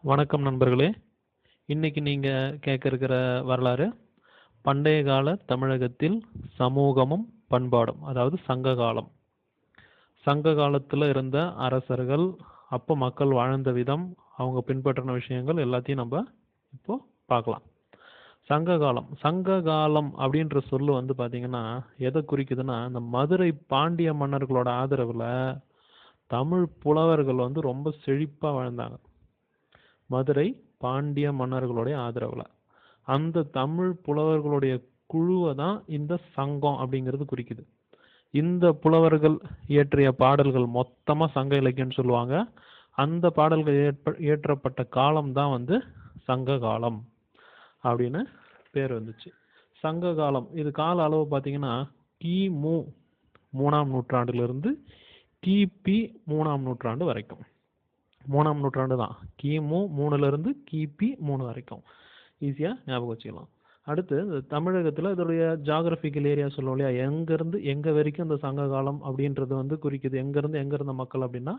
வணக்கம் நண்பர்களே. இன்னைக்கு நீங்க கேட்க இருக்கிற வரலாறு பண்டைய கால தமிழகத்தில் சமூகமும் பண்பாடும், அதாவது சங்க காலம். சங்க காலத்துல இருந்த அரசர்கள், அப்ப மக்கள் வாழ்ந்த விதம், அவங்க பின்பற்றின விஷயங்கள் எல்லாத்தையும் நம்ம இப்போ பார்க்கலாம். சங்க காலம் அப்படின்ற சொல்லு வந்து பாத்தீங்கன்னா எதை குறிக்குதுன்னா, இந்த மதுரை பாண்டிய மன்னர்களோட ஆதரவுல தமிழ் புலவர்கள் வந்து ரொம்ப செழிப்பா வாழ்ந்தாங்க. மதுரை பாண்டிய மன்னர்களுடைய ஆதரவுல அந்த தமிழ் புலவர்களுடைய குழுவை தான் இந்த சங்கம் அப்படிங்கிறது குறிக்குது. இந்த புலவர்கள் இயற்றிய பாடல்கள் மொத்தமா சங்க இலக்கியம்னு சொல்லுவாங்க. அந்த பாடல்கள் இயற்றப்பட்ட காலம் தான் வந்து சங்க காலம் அப்படின்னு பேர் வந்துச்சு. சங்க காலம் இது கால அளவு பார்த்தீங்கன்னா கிமு 3ஆம் நூற்றாண்டிலிருந்து கிபி 3ஆம் நூற்றாண்டு வரைக்கும். 3ஆம் நூற்றாண்டு தான், கிமு 3ல இருந்து கிபி 3 வரைக்கும் ஈஸியா ஞாபகம் வச்சுக்கலாம். அடுத்து இந்த தமிழகத்துல இதோடைய ஜாகிரபிக்கல் ஏரியா சொல்லுவோம் இல்லையா, எங்க இருந்து எங்க வரைக்கும் இந்த சங்க காலம் அப்படின்றது வந்து குறிக்குது. எங்க இருந்த மக்கள் அப்படின்னா,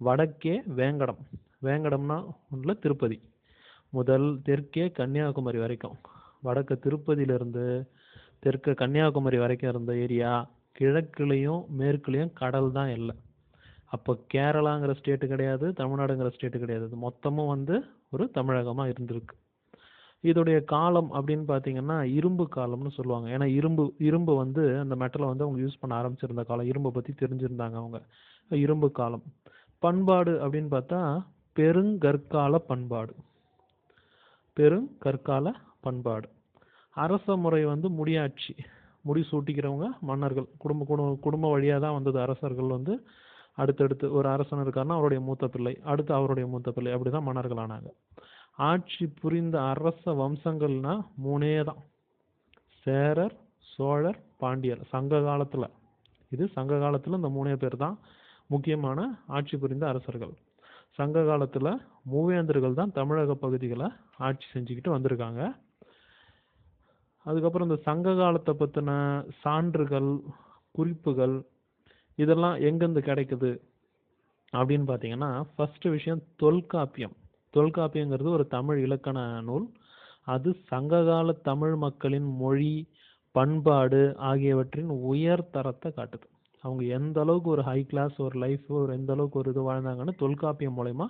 வடக்கே வேங்கடம், வேங்கடம்னா உள்ள திருப்பதி முதல் தெற்கே கன்னியாகுமரி வரைக்கும், வடக்கு திருப்பதியிலிருந்து தெற்கு கன்னியாகுமரி வரைக்கும் இருந்த ஏரியா. கிழக்குலையும் மேற்குலையும் கடல் தான் எல்லை. அப்போ கேரளாங்கிற ஸ்டேட்டு கிடையாது, தமிழ்நாடுங்கிற ஸ்டேட்டு கிடையாது, இது மொத்தமும் வந்து ஒரு தமிழகமா இருந்திருக்கு. இதோடைய காலம் அப்படின்னு பார்த்தீங்கன்னா இரும்பு காலம்னு சொல்லுவாங்க. ஏன்னா இரும்பு வந்து அந்த மெட்டலை வந்து அவங்க யூஸ் பண்ண ஆரம்பிச்சிருந்த காலம், இரும்பை பற்றி தெரிஞ்சிருந்தாங்க அவங்க. இரும்பு காலம். பண்பாடு அப்படின்னு பார்த்தா பெருங்கற்கால பண்பாடு. பெருங்கற்கால பண்பாடு. அரச முறை வந்து முடியாட்சி, முடிசூட்டிக்கிறவங்க மன்னர்கள், குடும்ப வழியாக தான் வந்தது. அரசர்கள் வந்து அடுத்தடுத்து ஒரு அரசன் இருக்காருன்னா அவருடைய மூத்த பிள்ளை, அடுத்து அவருடைய மூத்த பிள்ளை, அப்படிதான் மன்னர்கள் ஆனாங்க. ஆட்சி புரிந்த அரச வம்சங்கள்னா 3 தான்: சேரர், சோழர், பாண்டியர். சங்க காலத்துல சங்க காலத்துல இந்த 3 பேர் தான் முக்கியமான ஆட்சி புரிந்த அரசர்கள். சங்க காலத்துல மூவேந்தர்கள் தான் தமிழக பகுதிகளை ஆட்சி செஞ்சுக்கிட்டு வந்திருக்காங்க. அதுக்கப்புறம் இந்த சங்க காலத்தை பத்தின சான்றுகள், குறிப்புகள் இதெல்லாம் எங்கிருந்து கிடைக்குது அப்படின்னு பார்த்தீங்கன்னா, ஃபர்ஸ்ட் விஷயம் தொல்காப்பியம். தொல்காப்பியங்கிறது ஒரு தமிழ் இலக்கண நூல். அது சங்ககால தமிழ் மக்களின் மொழி, பண்பாடு ஆகியவற்றின் உயர் தரத்தை காட்டுது. அவங்க எந்த அளவுக்கு ஒரு ஹை கிளாஸ் ஒரு லைஃப், ஒரு எந்த அளவுக்கு ஒரு இது வாழ்ந்தாங்கன்னு தொல்காப்பியம் மூலயமா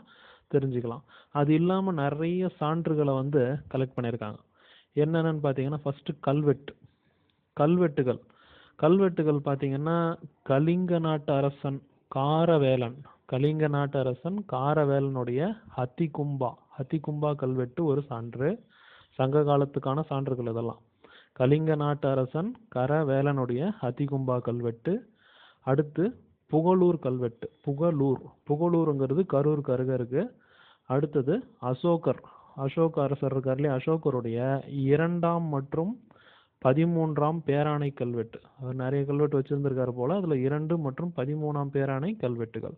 தெரிஞ்சுக்கலாம். அது இல்லாமல் நிறைய சான்றுகளை வந்து கலெக்ட் பண்ணியிருக்காங்க. என்னென்னு பார்த்தீங்கன்னா, ஃபர்ஸ்ட் கல்வெட்டுகள். கல்வெட்டுகள் பார்த்தீங்கன்னா, கலிங்க நாட்டு அரசன் காரவேலன், கலிங்க நாட்டு அரசன் காரவேலனுடைய ஹத்திகும்பா கல்வெட்டு ஒரு சான்று. சங்க காலத்துக்கான சான்றுகள் இதெல்லாம். கலிங்க நாட்டு அரசன் கரவேலனுடைய ஹத்திகும்பா கல்வெட்டு. அடுத்து புகழூர் கல்வெட்டு. புகழூருங்கிறது கரூருக்கு அருகே இருக்கு. அடுத்தது அசோக அரசர் இருக்கார் இல்லையா, அசோகருடைய 2ஆம் மற்றும் 13ஆம் பேராணை கல்வெட்டு. அவர் நிறைய கல்வெட்டு வச்சிருந்திருக்காரு போல, அதுல 2 மற்றும் 13ஆம் பேராணை கல்வெட்டுகள்.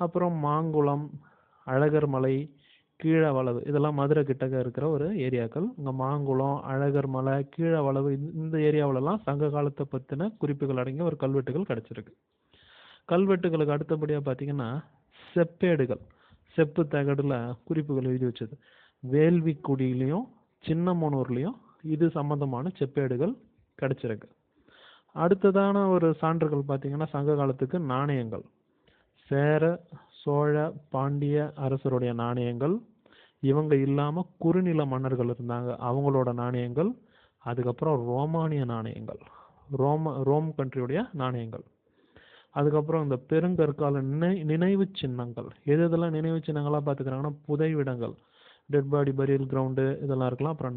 அப்புறம் மாங்குளம், அழகர்மலை, கீழவளவு, இதெல்லாம் மதுரை கிட்டக்க இருக்கிற ஒரு ஏரியாக்கள். இங்க மாங்குளம், அழகர்மலை, கீழவளவு இந்த ஏரியாவிலலாம் சங்க காலத்தை பற்றின குறிப்புகள் அடங்கிய ஒரு கல்வெட்டுகள் கிடைச்சிருக்கு. கல்வெட்டுகளுக்கு அடுத்தபடியாக பார்த்தீங்கன்னா செப்பேடுகள். செப்பு தகடுல குறிப்புகள் எழுதி வச்சது. வேள்விக்குடியிலையும் சின்னமனூர்லையும் இது சம்பந்தமான செப்பேடுகள் கிடைச்சிருக்கு. அடுத்ததான ஒரு சான்றுகள் பார்த்தீங்கன்னா, சங்க காலத்துக்கு நாணயங்கள். சேர, சோழ, பாண்டிய அரசருடைய நாணயங்கள். இவங்க இல்லாம குறுநில மன்னர்கள் இருந்தாங்க, அவங்களோட நாணயங்கள். அதுக்கப்புறம் ரோமானிய நாணயங்கள், ரோம் கண்ட்ரியுடைய நாணயங்கள். அதுக்கப்புறம் இந்த பெருங்கற்கால நினைவு சின்னங்கள். எதெல்லாம் நினைவு சின்னங்களாக பார்த்துக்கிறாங்கன்னா, புதைவிடங்கள், டெட் பாடி பரியல் கிரவுண்டு இதெல்லாம் இருக்கலாம். அப்புறம்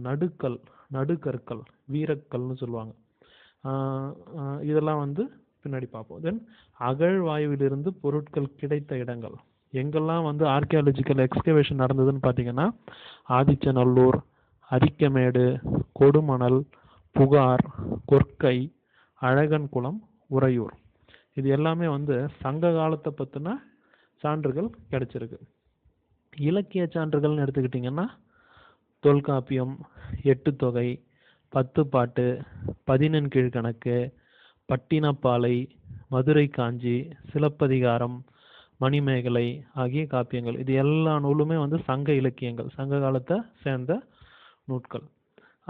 நடுக்கற்கள், வீரக்கல்னு சொல்லுவாங்க. இதெல்லாம் வந்து பின்னாடி பார்ப்போம். தென் அகழ்வாயுவிலிருந்து பொருட்கள் கிடைத்த இடங்கள். எங்கெல்லாம் வந்து ஆர்கியாலஜிக்கல் எக்ஸ்கவேஷன் நடந்ததுன்னு பார்த்தீங்கன்னா, ஆதிச்சநல்லூர், அரிக்கமேடு, கொடுமணல், புகார், கொற்கை, அழகன்குளம், உறையூர். இது எல்லாமே வந்து சங்க காலத்தை பற்றின சான்றுகள் கிடைச்சிருக்கு. இலக்கிய சான்றுகள்னு எடுத்துக்கிட்டிங்கன்னா, தொல்காப்பியம், 8 தொகை, 10 பாட்டு, 11 கீழ்கணக்கு, பட்டினப்பாலை, மதுரை காஞ்சி, சிலப்பதிகாரம், மணிமேகலை ஆகிய காப்பியங்கள். இது எல்லா நூலுமே வந்து சங்க இலக்கியங்கள், சங்க காலத்தை சேர்ந்த நூட்கள்.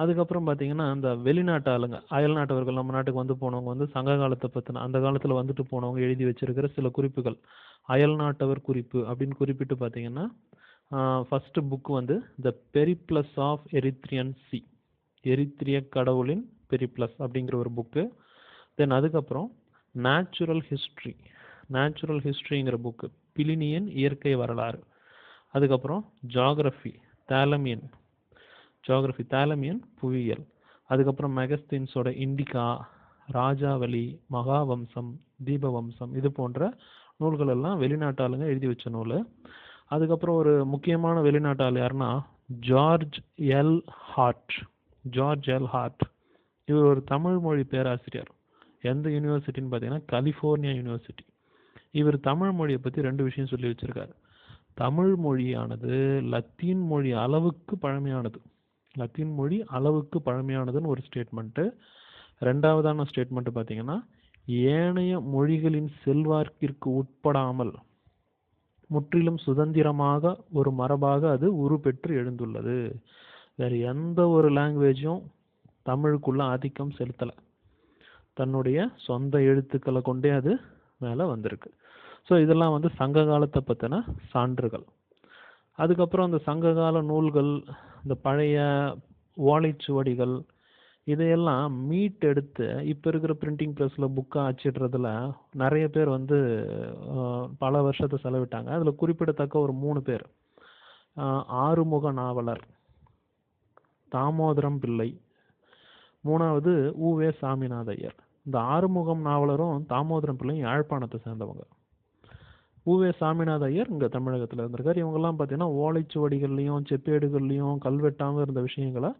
அதுக்கப்புறம் பார்த்தீங்கன்னா இந்த வெளிநாட்டு ஆளுங்க, அயல் நாட்டவர்கள் நம்ம நாட்டுக்கு வந்து போனவங்க வந்து சங்க காலத்தை பற்றின, அந்த காலத்தில் வந்துட்டு போனவங்க எழுதி வச்சிருக்கிற சில குறிப்புகள், அயல் நாட்டவர் குறிப்பு அப்படின்னு குறிப்பிட்டு பார்த்தீங்கன்னா ஃபர்ஸ்ட் புக் வந்து த பெரிப்ளஸ் ஆஃப் எரித்ரியன் சி, எரித்ரிய கடவுளின் பெரிப்ளஸ் அப்படிங்கிற ஒரு புக்கு. தென் அதுக்கப்புறம் நேச்சுரல் ஹிஸ்ட்ரிங்கிற புக்கு, பிலினியன் இயற்கை வரலாறு. அதுக்கப்புறம் தாலமியன் புவியியல். அதுக்கப்புறம் மெகஸ்தின்ஸோட இண்டிகா, ராஜாவளி, மகாவம்சம், தீபவம்சம், இது போன்ற நூல்கள் எல்லாம் வெளிநாட்டு ஆளுங்க எழுதி வச்ச நூல். அதுக்கப்புறம் ஒரு முக்கியமான வெளிநாட்டு ஆள் யாருன்னா ஜார்ஜ் எல் ஹார்ட். இவர் ஒரு தமிழ் மொழி பேராசிரியர். எந்த யூனிவர்சிட்டின்னு பார்த்தீங்கன்னா கலிஃபோர்னியா யூனிவர்சிட்டி. இவர் தமிழ் மொழியை பற்றி 2 விஷயம் சொல்லி வச்சிருக்காரு. தமிழ் மொழியானது லத்தீன் மொழி அளவுக்கு பழமையானதுன்னு ஒரு ஸ்டேட்மெண்ட்டு. ரெண்டாவதான ஸ்டேட்மெண்ட் பார்த்தீங்கன்னா ஏனைய மொழிகளின் செல்வாக்கிற்கு உட்படாமல் முற்றிலும் சுதந்திரமாக ஒரு மரபாக அது உருப்பெற்று எழுந்துள்ளது. வேறு எந்த ஒரு லாங்குவேஜும் தமிழுக்குள்ள ஆதிக்கம் செலுத்தலை, தன்னுடைய சொந்த எழுத்துக்களை கொண்டே அது மேலே வந்திருக்கு. ஸோ இதெல்லாம் வந்து சங்க காலத்தை பற்றின சான்றுகள். அதுக்கப்புறம் அந்த சங்ககால நூல்கள், இந்த பழைய ஓலைச்சுவடிகள், இதையெல்லாம் மீட் எடுத்து இப்போ இருக்கிற பிரிண்டிங் ப்ரெஸ்ஸில் புக்காக அச்சிடுறதுல நிறைய பேர் வந்து பல வருஷத்தை செலவிட்டாங்க. அதில் குறிப்பிடத்தக்க ஒரு 3 பேர், ஆறுமுக நாவலர், தாமோதரம் பிள்ளை, 3வது உவே சாமிநாத ஐயர். இந்த ஆறுமுகம் நாவலரும் தாமோதரம் பிள்ளையும் யாழ்ப்பாணத்தை சேர்ந்தவங்க. உவே சாமிநாத ஐயர் இங்கே தமிழகத்தில் இருந்திருக்கார். இவங்கெல்லாம் பார்த்தீங்கன்னா ஓலைச்சுவடிகள்லையும் செப்பேடுகள்லையும் கல்வெட்டாமல் இருந்த விஷயங்களை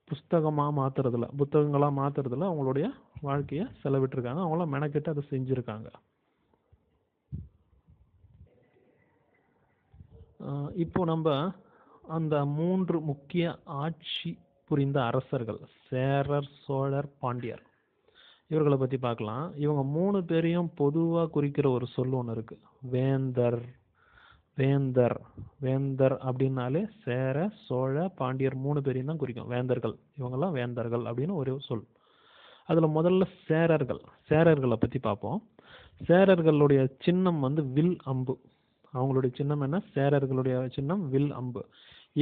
புத்தகங்களாக மாற்றுறதுல அவங்களுடைய வாழ்க்கையை செலவிட்டிருக்காங்க. அவங்களாம் மெனக்கெட்டு அதை செஞ்சுருக்காங்க. இப்போ நம்ம அந்த 3 முக்கிய ஆட்சி புரிந்த அரசர்கள், சேரர், சோழர், பாண்டியர், இவர்களை பற்றி பார்க்கலாம். இவங்க 3 பேரையும் பொதுவாக குறிக்கிற ஒரு சொல் ஒன்று இருக்கு, வேந்தர் அப்படின்னாலே சேர, சோழ, பாண்டியர் 3 பேரையும் தான் குறிக்கும். வேந்தர்கள், இவங்கெல்லாம் வேந்தர்கள் அப்படின்னு ஒரு சொல். அதில் முதல்ல சேரர்களை பற்றி பார்ப்போம். சேரர்களுடைய சின்னம் வந்து வில் அம்பு. அவங்களுடைய சின்னம் என்ன? சேரர்களுடைய சின்னம் வில் அம்பு.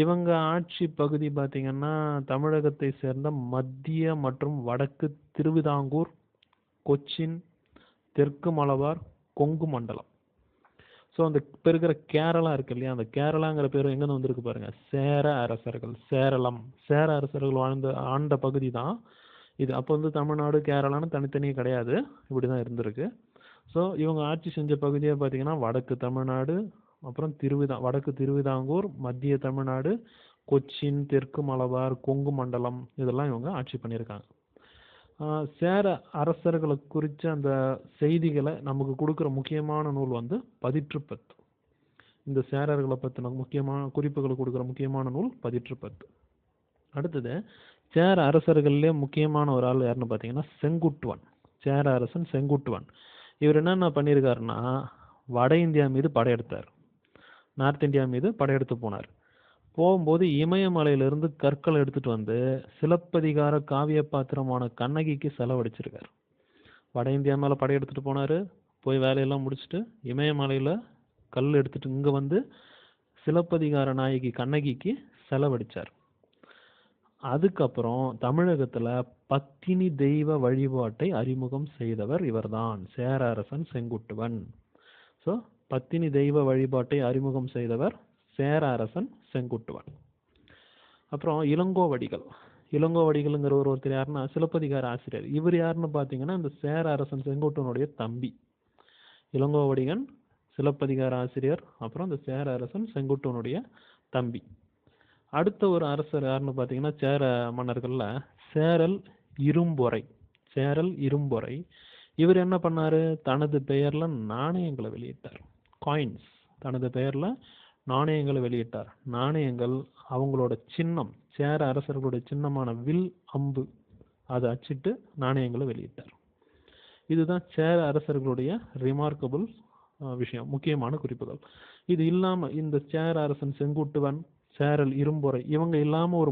இவங்க ஆட்சி பகுதி பார்த்தீங்கன்னா தமிழகத்தை சேர்ந்த மத்திய மற்றும் வடக்கு திருவிதாங்கூர், கொச்சின், தெற்கு மலபார், கொங்கு மண்டலம். ஸோ அந்த இப்போ இருக்கிற கேரளா இருக்கு இல்லையா, அந்த கேரளாங்கிற பேர் எங்கேருந்து வந்திருக்கு பாருங்க, சேர அரசர்கள், சேர அரசர்கள் ஆண்ட பகுதி தான் இது. அப்போ வந்து தமிழ்நாடு கேரளான்னு தனித்தனியே கிடையாது, இப்படி தான் இருந்திருக்கு. ஸோ இவங்க ஆட்சி செஞ்ச பகுதியை பார்த்தீங்கன்னா வடக்கு தமிழ்நாடு, அப்புறம் வடக்கு திருவிதாங்கூர், மத்திய தமிழ்நாடு, கொச்சின், தெற்கு மலபார், கொங்கு மண்டலம், இதெல்லாம் இவங்க ஆட்சி பண்ணியிருக்காங்க. சேர அரசர்களை குறித்த அந்த செய்திகளை நமக்கு கொடுக்குற முக்கியமான நூல் வந்து பதிற்றுப்பத்து. இந்த சேரர்களை பற்றின முக்கியமான குறிப்புகளை கொடுக்குற முக்கியமான நூல் பதிற்றுப்பத்து. அடுத்தது சேர அரசர்கள்லேயே முக்கியமான ஒரு ஆள் யாருன்னு பார்த்தீங்கன்னா செங்குட்டுவன். சேர அரசன் செங்குட்டுவன். இவர் என்னென்ன பண்ணியிருக்காருன்னா வட இந்தியா மீது படையெடுத்தார், நார்த் இந்தியா மீது படையெடுத்து போனார். போகும்போது இமயமலையிலிருந்து கற்கள் எடுத்துட்டு வந்து சிலப்பதிகார காவிய பாத்திரமான கண்ணகிக்கு செலவழிச்சிருக்கார். வட இந்தியா மேலே படையெடுத்துட்டு போனார், போய் வேலையெல்லாம் முடிச்சுட்டு இமயமலையில் கல் எடுத்துட்டு இங்கே வந்து சிலப்பதிகார நாயகி கண்ணகிக்கு செலவழிச்சார். அதுக்கப்புறம் தமிழகத்தில் பத்தினி தெய்வ வழிபாட்டை அறிமுகம் செய்தவர் இவர்தான், சேர அரசன் செங்குட்டுவன். ஸோ பத்தினி தெய்வ வழிபாட்டை அறிமுகம் செய்தவர் சேர அரசன் செங்குட்டுவன். அப்புறம் இளங்கோவடிகள்ங்கிற ஒருத்தர் யாருன்னா சிலப்பதிகார ஆசிரியர். இவர் யாருன்னு பார்த்தீங்கன்னா இந்த சேர அரசன் செங்குட்டுவனுடைய தம்பி. இளங்கோவடிகன் சிலப்பதிகார ஆசிரியர், அப்புறம் இந்த சேர அரசன் செங்குட்டுவனுடைய தம்பி. அடுத்த ஒரு அரசர் யாருன்னு பார்த்தீங்கன்னா சேர மன்னர்கள்ல சேரல் இரும்பொறை. இவர் என்ன பண்ணாரு, தனது பெயர்ல நாணயங்களை வெளியிட்டார், காயின்ஸ். தனது பெயர்ல நாணயங்களை வெளியிட்டார். நாணயங்கள் அவங்களோட சின்னம், சேர அரசர்களுடைய சின்னமான வில் அம்பு, அதை அச்சிட்டு நாணயங்களை வெளியிட்டார். இதுதான் சேர அரசர்களுடைய ரிமார்க்கபிள் விஷயம், முக்கியமான குறிப்புகள். இது இல்லாமல் இந்த சேர அரசன் செங்குட்டுவன், சேரல் இரும்பொறை இவங்க இல்லாமல் ஒரு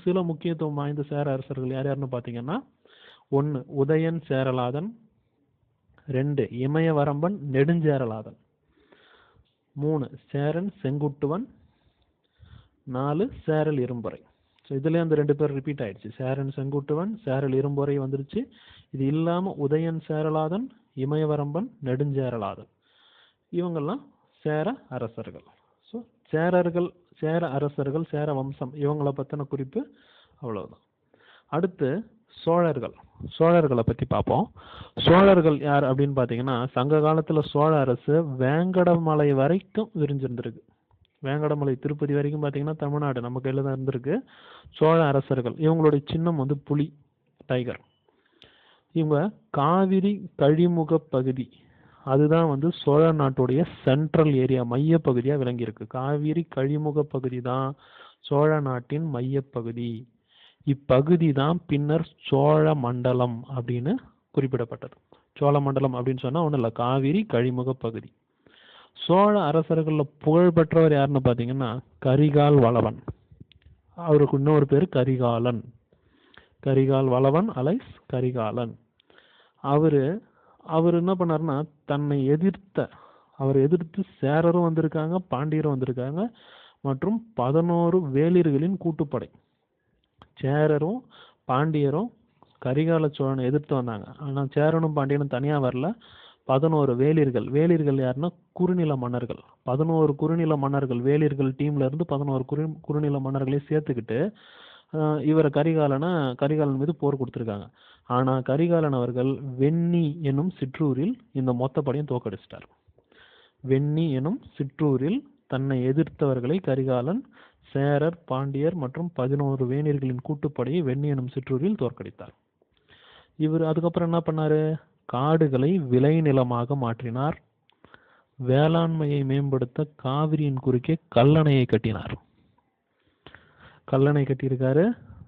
சில முக்கியத்துவம் வாய்ந்த சேர அரசர்கள் யார் யாருன்னு பார்த்தீங்கன்னா, 1 உதயன் சேரலாதன், 2 இமயவரம்பன் நெடுஞ்சேரலாதன், 3 சேரன் செங்குட்டுவன், 4 சேரல் இரும்பொறை. ஸோ இதுலேயே அந்த 2 பேர் ரிப்பீட் ஆயிடுச்சு. சேரன் செங்குட்டுவன், சேரல் இரும்பொறை வந்துருச்சு. இது இல்லாமல் உதயன் சேரலாதன், இமயவரம்பன் நெடுஞ்சேரலாதன் இவங்கெல்லாம் சேர அரசர்கள். ஸோ சேரர்கள், சேர அரசர்கள், சேர வம்சம் இவங்களை பற்றின குறிப்பு அவ்வளவுதான். அடுத்து சோழர்களை பற்றி பார்ப்போம். சோழர்கள் யார் அப்படின்னு பார்த்தீங்கன்னா, சங்க காலத்தில் சோழ அரசு வேங்கடமலை வரைக்கும் விரிஞ்சிருந்திருக்கு. வேங்கடமலை திருப்பதி வரைக்கும் பார்த்தீங்கன்னா தமிழ்நாடு நம்ம கையில் தான் இருந்திருக்கு. சோழ அரசர்கள் இவங்களுடைய சின்னம் வந்து புலி, டைகர். இவங்க காவிரி கழிமுக பகுதி, அதுதான் வந்து சோழ நாட்டுடைய சென்ட்ரல் ஏரியா, மைய பகுதியாக விளங்கியிருக்கு. காவிரி கழிமுக பகுதி தான் சோழ நாட்டின் மையப்பகுதி. இப்பகுதி தான் பின்னர் சோழ மண்டலம் அப்படின்னு குறிப்பிடப்பட்டது. சோழ மண்டலம் அப்படின்னு சொன்னா ஒன்றும் இல்லை, காவிரி கழிமுக பகுதி. சோழ அரசர்களில் புகழ்பெற்றவர் யாருன்னு பார்த்தீங்கன்னா கரிகால் வளவன். அவருக்கு இன்னொரு பேர் கரிகாலன். கரிகால் வளவன் அலைஸ் கரிகாலன். அவர் என்ன பண்ணாருன்னா, தன்னை அவரை எதிர்த்து சேரரும் வந்திருக்காங்க, பாண்டியரும் வந்திருக்காங்க, மற்றும் 11 வேளிர்களின் கூட்டுப்படை. சேரரும் பாண்டியரும் கரிகால சோழனை எதிர்த்து வந்தாங்க. ஆனால் சேரனும் பாண்டியனும் தனியாக வரல. 11 வேளிர்கள் யாருன்னா குறுநில மன்னர்கள். 11 குறுநில மன்னர்கள், வேளிர்கள் டீம்ல இருந்து 11 குறுநில மன்னர்களையும் சேர்த்துக்கிட்டு இவரை கரிகாலன் மீது போர் கொடுத்துருக்காங்க. ஆனால் கரிகாலன் அவர்கள் வெண்ணி என்னும் சிற்றூரில் இந்த மொத்த படையும் தோற்கடிச்சிட்டார். வெண்ணி எனும் சிற்றூரில் தன்னை எதிர்த்தவர்களை கரிகாலன் சேரர், பாண்டியர் மற்றும் 11 வேணியர்களின் கூட்டுப்படையை வெண்ணி எனும் சிற்றூரில் தோற்கடித்தார். இவர் அதுக்கப்புறம் என்ன பண்ணாரு, காடுகளை விளைநிலமாக மாற்றினார். வேளாண்மையை மேம்படுத்த காவிரியின் குறுக்கே கல்லணையை கட்டினார். கல்லணை கட்டியிருக்காரு.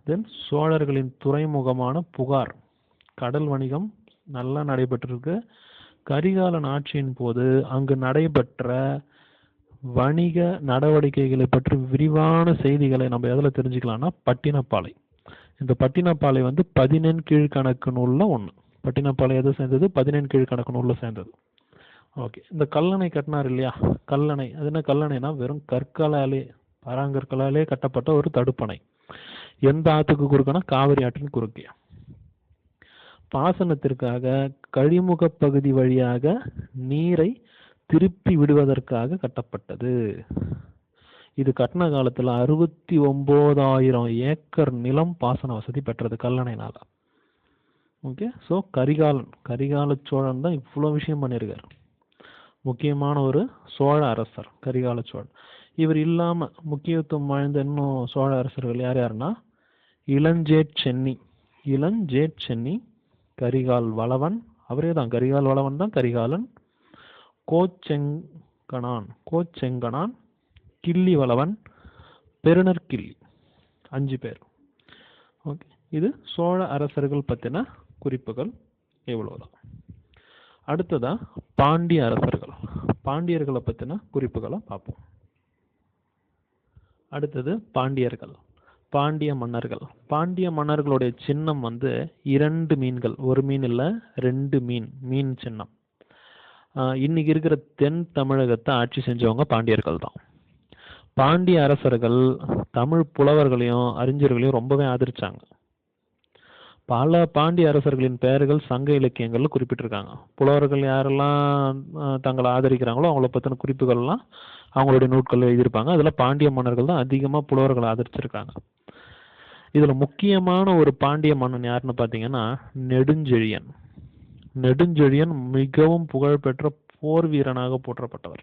தென் சோழர்களின் துறைமுகமான புகார், கடல் வணிகம் நல்லா நடைபெற்றிருக்கு. கரிகாலன் ஆட்சியின் போது அங்கு நடைபெற்ற வணிக நடவடிக்கைகளை பற்றி விரிவான செய்திகளை நம்ம எதில் தெரிஞ்சுக்கலாம்னா பட்டினப்பாலை. இந்த பட்டினப்பாலை வந்து 14 கீழ்கணக்கு நூல்ல ஒன்று. பட்டினப்பாலை எது சேர்ந்தது? 14 கீழ்கணக்கு நூல்ல சேர்ந்தது. ஓகே, இந்த கல்லணை கட்டினார் இல்லையா, கல்லணை அது என்ன? கல்லணைனா வெறும் கற்களாலே, பராங்கற்களாலே கட்டப்பட்ட ஒரு தடுப்பணை. எந்த ஆற்றுக்கு குறுக்கனா? காவிரி ஆற்றின் குறுக்கே. பாசனத்திற்காக கழிமுக பகுதி வழியாக நீரை திருப்பி விடுவதற்காக கட்டப்பட்டது. இது கட்டின காலத்துல 69,000 ஏக்கர் நிலம் பாசன வசதி பெற்றது கல்லணைனால. ஓகே, ஸோ கரிகால சோழன் தான் இவ்வளோ விஷயம் பண்ணியிருக்காரு. முக்கியமான ஒரு சோழ அரசர் கரிகால சோழன். இவர் இல்லாம முக்கியத்துவம் வாய்ந்த இன்னும் சோழ அரசர்கள் யார் யாருன்னா, இளஞ்சேட் சென்னி, கரிகால் வளவன், அவரே தான் கரிகால் வளவன் தான் கரிகாலன், கோச்செங்கணான், கிள்ளி வளவன், பெருநர் கிள்ளி, 5 பேர். ஓகே, இது சோழ அரசர்கள் பற்றின குறிப்புகள் இவ்வளவுதான். அடுத்ததா பாண்டிய அரசர்கள், பாண்டியர்களை பற்றின குறிப்புகளை பார்ப்போம். அடுத்தது பாண்டியர்கள், பாண்டிய மன்னர்கள். பாண்டிய மன்னர்களுடைய சின்னம் வந்து 2 மீன்கள், ஒரு மீன் இல்லை 2 மீன் சின்னம். இன்னைக்கு இருக்கிற தென் தமிழகத்தை ஆட்சி செஞ்சவங்க பாண்டியர்கள் தான். பாண்டிய அரசர்கள் தமிழ் புலவர்களையும் அறிஞர்களையும் ரொம்பவே ஆதரிச்சாங்க. பல பாண்டிய அரசர்களின் பெயர்கள் சங்க இலக்கியங்கள்ல குறிப்பிட்டிருக்காங்க. புலவர்கள் யாரெல்லாம் தங்களை ஆதரிக்கிறாங்களோ அவங்கள பற்றின குறிப்புகள்லாம் அவங்களுடைய நூட்கள் எழுதியிருப்பாங்க. அதில் பாண்டிய மன்னர்கள் தான் அதிகமாக புலவர்களை ஆதரிச்சிருக்காங்க. இதில் முக்கியமான ஒரு பாண்டிய மன்னன் யாருன்னு பார்த்தீங்கன்னா நெடுஞ்செழியன். நெடுஞ்செழியன் மிகவும் புகழ்பெற்ற போர் வீரனாக போற்றப்பட்டவர்.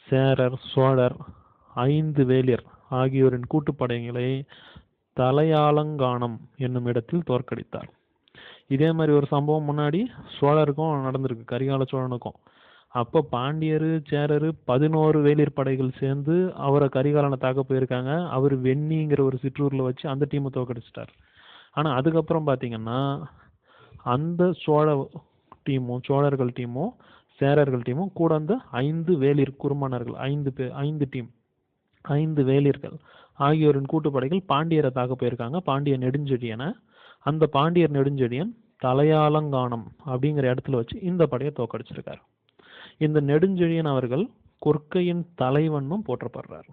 சேரர், சோழர், 5 வேளிர் ஆகியோரின் கூட்டுப்படைகளை தலையாலங்கானம் என்னும் இடத்தில் தோற்கடித்தார். இதே மாதிரி ஒரு சம்பவம் முன்னாடி சோழருக்கும் நடந்திருக்கு, கரிகால சோழனுக்கும். அப்போ பாண்டியர், சேரர் 11 வேளிர் படைகள் சேர்ந்து அவரை கரிகாலனை தாக்க போயிருக்காங்க. அவர் வெண்ணிங்கிற ஒரு சிற்றூரில் வச்சு அந்த டீமை தோற்கடிச்சிட்டார். ஆனால் அதுக்கப்புறம் பார்த்தீங்கன்னா அந்த சோழர்கள் டீமும் சேரர்கள் டீமும் கூட அந்த 5 வேளிர் குறுமன்னர்கள் 5 டீம் 5 வேளிர்கள் ஆகியோரின் கூட்டுப்படைகள் பாண்டியரை தாக்க போயிருக்காங்க. பாண்டிய நெடுஞ்செழியனை. அந்த பாண்டியர் நெடுஞ்செழியன் தலையாலங்கானம் அப்படிங்கிற இடத்துல வச்சு இந்த படையை தோக்கடிச்சிருக்காரு. இந்த நெடுஞ்செழியன் அவர்கள் கொற்கையின் தலைவனும் போற்றப்படுறார்.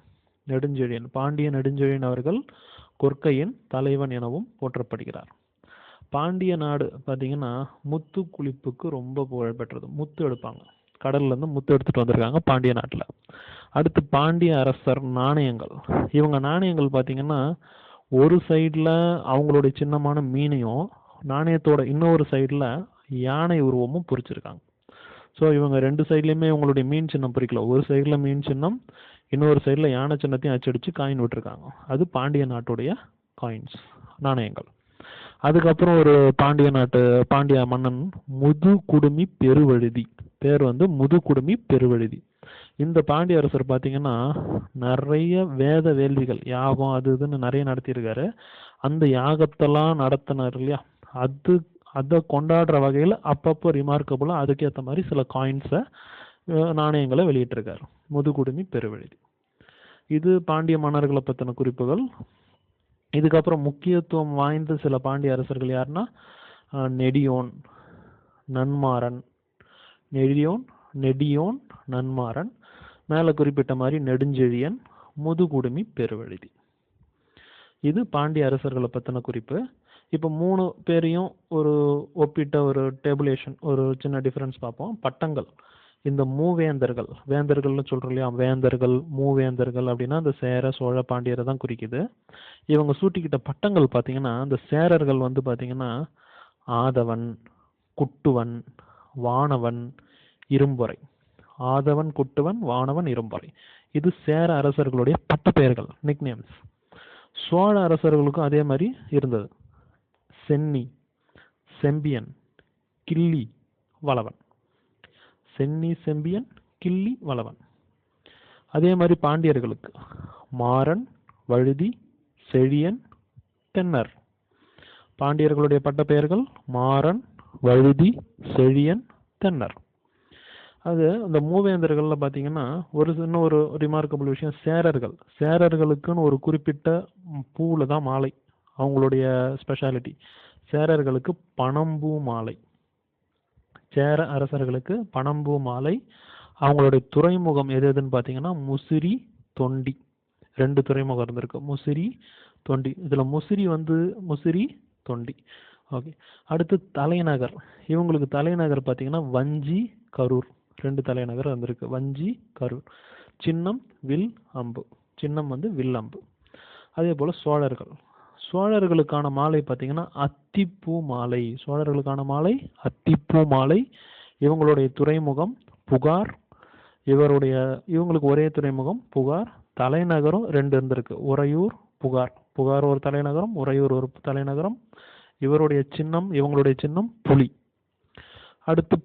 நெடுஞ்செழியன், பாண்டிய நெடுஞ்செழியன் அவர்கள் கொற்கையின் தலைவன் எனவும் போற்றப்படுகிறார். பாண்டிய நாடு பார்த்தீங்கன்னா முத்து குளிப்புக்கு ரொம்ப புகழ்பெற்றது. முத்து எடுப்பாங்க, கடல்ல இருந்து முத்து எடுத்துட்டு வந்திருக்காங்க பாண்டிய நாட்டில். அடுத்து பாண்டிய அரசர் நாணயங்கள். இவங்க நாணயங்கள் பார்த்தீங்கன்னா ஒரு சைடில் அவங்களுடைய சின்னமான மீனையும் நாணயத்தோட இன்னொரு சைடில் யானை உருவமும் பொறிச்சிருக்காங்க. ஸோ இவங்க 2 சைட்லையுமே இவங்களுடைய மீன் சின்னம் பொறிக்கல. ஒரு சைடில் மீன் சின்னம், இன்னொரு சைடில் யானை சின்னத்தையும் அச்சடிச்சு காயின் விட்டுருக்காங்க. அது பாண்டிய நாட்டுடைய காயின்ஸ், நாணயங்கள். அதுக்கப்புறம் ஒரு பாண்டிய மன்னன் முதுகுடுமி பெருவழுதி, பேர் முதுகுடுமி பெருவழுதி. இந்த பாண்டிய அரசர் பார்த்தீங்கன்னா நிறைய வேத வேள்விகள், யாகம் அது இதுன்னு நிறைய நடத்தியிருக்காரு. அந்த யாகத்தெல்லாம் நடத்தினார் இல்லையா, அதை கொண்டாடுற வகையில் அப்பப்போ ரிமார்க்கபுளாக அதுக்கேற்ற மாதிரி சில காயின்ஸை நாணயங்களை வெளியிட்டிருக்காரு. முதுகுடுமி பெருவழுதி. இது பாண்டிய மன்னர்களை பற்றின குறிப்புகள். இதுக்கப்புறம் முக்கியத்துவம் வாய்ந்த சில பாண்டிய அரசர்கள் யாருன்னா நெடியோன், நன்மாறன். நெடியோன், நன்மாறன், மேலே குறிப்பிட்ட மாதிரி நெடுஞ்செழியன், முதுகுடுமி பெருவழுதி. இது பாண்டிய அரசர்களை பற்றின குறிப்பு. இப்போ 3 பேரையும் ஒரு ஒப்பிட்ட ஒரு டேபுலேஷன், ஒரு சின்ன டிஃபரன்ஸ் பார்ப்போம். பட்டங்கள். இந்த மூவேந்தர்கள், வேந்தர்கள்னு சொல்கிறோம் இல்லையா, வேந்தர்கள் மூவேந்தர்கள் அப்படின்னா இந்த சேர சோழ பாண்டியரை தான் குறிக்குது. இவங்க சூட்டிக்கிட்ட பட்டங்கள் பார்த்தீங்கன்னா இந்த சேரர்கள் பார்த்தீங்கன்னா ஆதவன், குட்டுவன், வானவன், இரும்பொறை. ஆதவன், குட்டுவன், வானவன், இரும்பொறை. இது சேர அரசர்களுடைய பட்டப்பெயர்கள், நிக்நேம்ஸ். சோழ அரசர்களுக்கும் அதே மாதிரி இருந்தது. சென்னி, செம்பியன், கிள்ளி, வளவன். சென்னி, செம்பியன், கிள்ளி, வளவன். அதே மாதிரி பாண்டியர்களுக்கு மாறன், வழுதி, செழியன், தென்னர். பாண்டியர்களுடைய பட்டப்பெயர்கள் மாறன், வழுதி, செழியன், தென்னர். அது அந்த மூவேந்தர்களில் பார்த்தீங்கன்னா இன்னும் ஒரு ரிமார்க்கபிள் விஷயம், சேரர்களுக்குன்னு ஒரு குறிப்பிட்ட பூவில் தான் மாலை, அவங்களுடைய ஸ்பெஷாலிட்டி. சேரர்களுக்கு பனம்பூ மாலை. சேர அரசர்களுக்கு பனம்பூ மாலை. அவங்களுடைய துறைமுகம் எதுன்னு பார்த்தீங்கன்னா முசிறி, தொண்டி. 2 துறைமுகம் இருந்திருக்கு, முசிறி, தொண்டி. இதில் முசிறி, தொண்டி. ஓகே. அடுத்து தலைநகர். இவங்களுக்கு தலைநகர் பார்த்தீங்கன்னா வஞ்சி, கரூர். 2 தலைநகர் வந்திருக்கு, வஞ்சி, கரூர். சின்னம் வில் அம்பு. சின்னம் வில் அம்பு. அதே போல் சோழர்களுக்கான மாலை பார்த்தீங்கன்னா அத்திப்பூ மாலை. சோழர்களுக்கான மாலை அத்திப்பூ மாலை. இவங்களுடைய துறைமுகம் புகார். இவங்களுக்கு ஒரே துறைமுகம் புகார். தலைநகரம் 2 இருந்திருக்கு, உறையூர், புகார். புகார் ஒரு தலைநகரம், உறையூர் ஒரு தலைநகரம். இவங்களுடைய சின்னம் புலி. அடுத்து